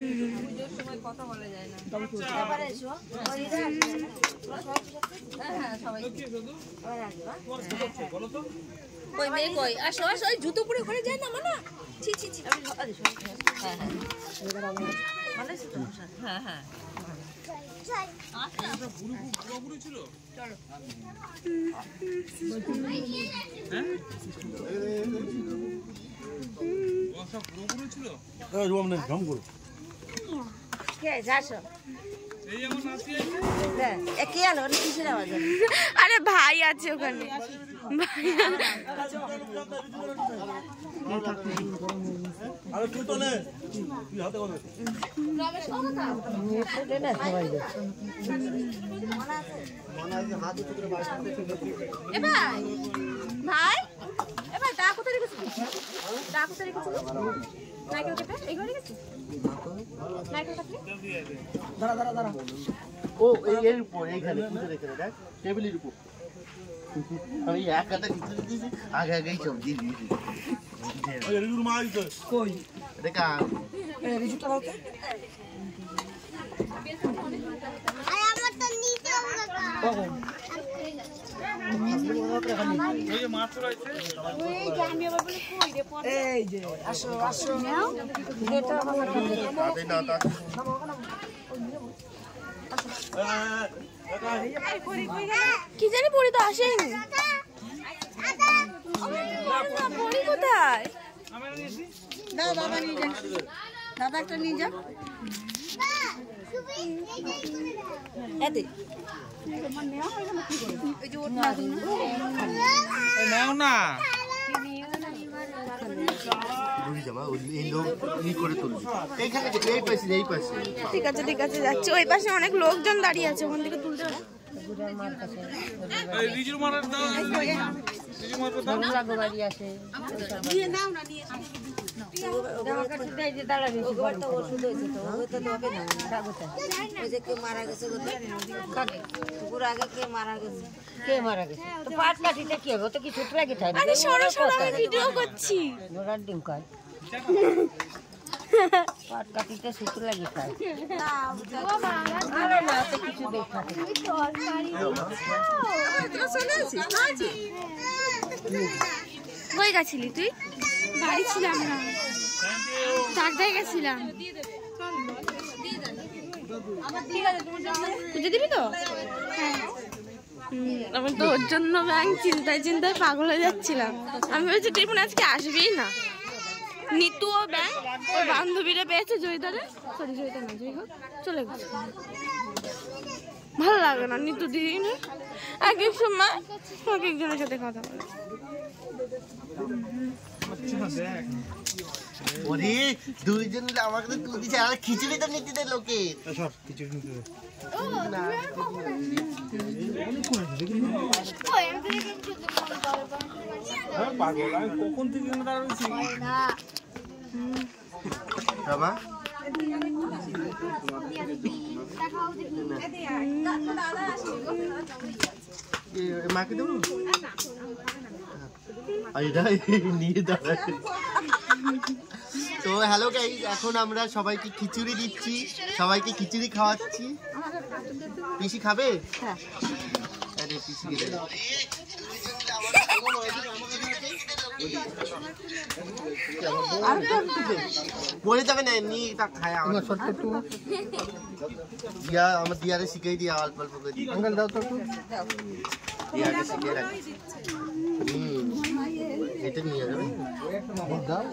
পুজোর সময় কথা বলা যায় না। আবার এসো। হ্যাঁ সবাই ওই মেয়ে কই আসো আসো ওই জুতো পরে ঘরে যায় না মানা ছি ছি ছি আমি হ্যাঁ হ্যাঁ মানে হ্যাঁ হ্যাঁ আচ্ছা পুরো ছিল চলো হ্যাঁ ও সব পুরো ছিল এই রুম নে ঢং করো কে যাছো এই এমন নাচি আছে হ্যাঁ এ কি আলো কিসের আওয়াজ আরে ভাই আছে ওখানে ভাই আরে তুই তো নে তুই হাতে করে রমেশ কথা এটা না সবাই দে মনে আছে হাতে করে বাইরে এ ভাই ভাই এ ভাই তা কোথায় রেখেছিস তা কোথায় রেখেছিস নাইকেল কেটে এই ঘরে রেখেছিস নাইকেল কাটলি দাঁড়া দাঁড়া দাঁড়া ও এর উপর এইখানে পুজো রেখে দেখ টেবিলের উপর আমি এক হাতে কিছু দিয়েছি আগে আগেই সব দিয়ে দিয়েছি ওই রিজুর মা আইছে কই দেখা এই রিজুটা দাও তো আরে আমার তো নিচে কখন এই যে মাছ রয়েছে এই যে আমি আবার বলি কই রে পড়ে এই যে আসো আসো নাও এটা আমার তাতে না তা কি জানি পড়ি তো আসেনি পড়ি কোথায় দাও দাদা নিয়ে যান দাদা একটা নিয়ে যাও এতে এই যে ওটা নাও না বুঝি যাবা এই লোক ই করে তুলবি এইখানে এই পাশে ঠিক আছে যাচ্ছি ওই পাশে অনেক লোকজন দাঁড়িয়ে আছে ওখান থেকে তুলতে হবে এই রিজুর মারার দাও রিজু মারার দাও লাগো বাড়ি আসে নিয়ে নাও না নিয়ে ওষুধ হয়েছে তো ওই তো তোমাকে ওই যে কে মারা গেছে কুকুর আগে কে মারা গেছে তো পাট কাঠিটা কি হবে ও তো কি ছোট লাগে থাকে আরে সরো সরো আমি ভিডিও করছি ঘোড়ার ডিম খায় পাট কাঠিটা ছোট লাগে খায় আরে না তো কিছু দেখাতে কই গেছিলি তুই বাড়ি ছিলাম না চাকদায় গেছিলাম পুজো দিবি তো হ্যাঁ আমি তো ওর জন্য ব্যাংক চিন্তায় পাগল হয়ে যাচ্ছিলাম আমি ভেবেছি টিফিন আজকে আসবেই না নিতু ও ব্যাংক ওর বান্ধবীরা পেয়েছে জয়িতারে সরি জয়িতা না জয় হোক চলে গেছে ভালো লাগে না নিতু দিদি না এক এক সময় এক একজনের সাথে কথা বলে ওরে দুইজন মিলে আমাকে তো তুই দিছে আর খিচুড়ি তো নিতে দে লোকে সব খিচুড়ি নিতে দে পাগল আমি কখন থেকে দাঁড়াচ্ছি রামা মাকে দেবো নিয়ে দাঁড়ায় তো হ্যালো গাইস এখন আমরা সবাইকে খিচুড়ি দিচ্ছি সবাইকে খিচুড়ি খাওয়াচ্ছি পিসি খাবে হ্যাঁ আরে পিসি গেলে পড়ে যাবে না এমনি তা খায় আমার ছোট্ট একটু দিয়া আমার দিয়ারে শিখাই দিয়া অল্প অল্প করে আঙ্কেল দাও তো একটু দিয়াকে শিখিয়ে রাখি এটা নিয়ে যাবে দাও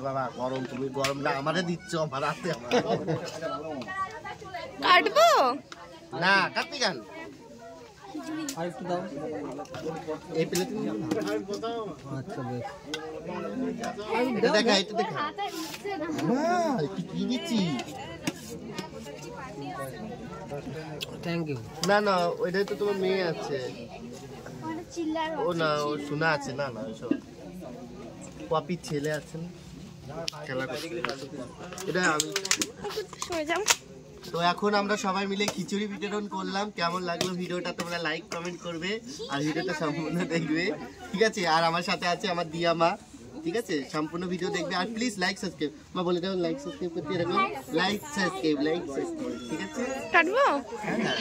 বাবা গরম তুমি গরমটা আমারে দিচ্ছ আমার হাতে কাটবো না কাটবি কেন আর একটু দাও এই প্লেট আচ্ছা বেশ দেখা এটা দেখা হ্যাঁ কি দিচ্ছি থ্যাংক ইউ না না ওইটাই তো তোমার মেয়ে আছে ও না ও শোনা আছে না না ওইসব কপি ছেলে আছে না খেলা করছে এটা আমি শুয়ে যাও তো এখন আমরা সবাই মিলে খিচুড়ি বিতরণ করলাম কেমন লাগলো ভিডিওটা তোমরা লাইক কমেন্ট করবে আর ভিডিওটা সম্পূর্ণ দেখবে ঠিক আছে আর আমার সাথে আছে আমার দিয়া মা ঠিক আছে সম্পূর্ণ ভিডিও দেখবে আর প্লিজ লাইক সাবস্ক্রাইব মা বলে দাও লাইক সাবস্ক্রাইব করতে এরকম লাইক সাবস্ক্রাইব ঠিক আছে কাটবো হ্যাঁ